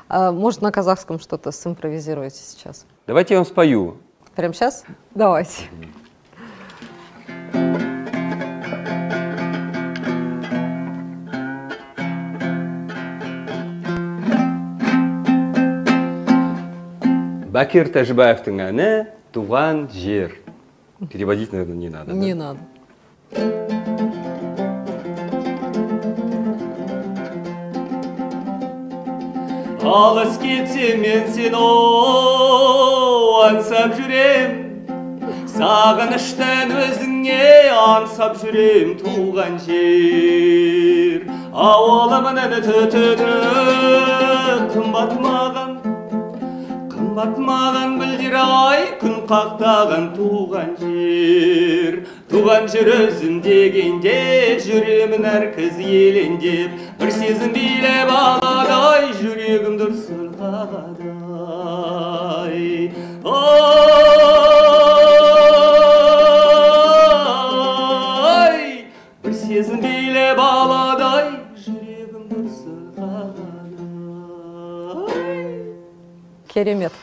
Может, на казахском что-то симпровизируете сейчас? Давайте я вам спою. Прямо сейчас? Давайте. Бакир Тажибаевтың әні «Туған жер». Переводить, наверное, не надо. Не да? надо. Алыс кетсем мен сені аңсап жүрем, сағыныштан өзіңе аңсап жүрем, туған жер. Ауылымның түтіні қымбат маған білдер ай, күн қақтаған туған жер. Туған жер өзім дегенде жүремін әркіз елендеп, бір сезім билеп аладай, жүрегім дүр сырғадай. Ой, бір сезім билеп аладай, жүрегім дүр сырғадай. Керемет.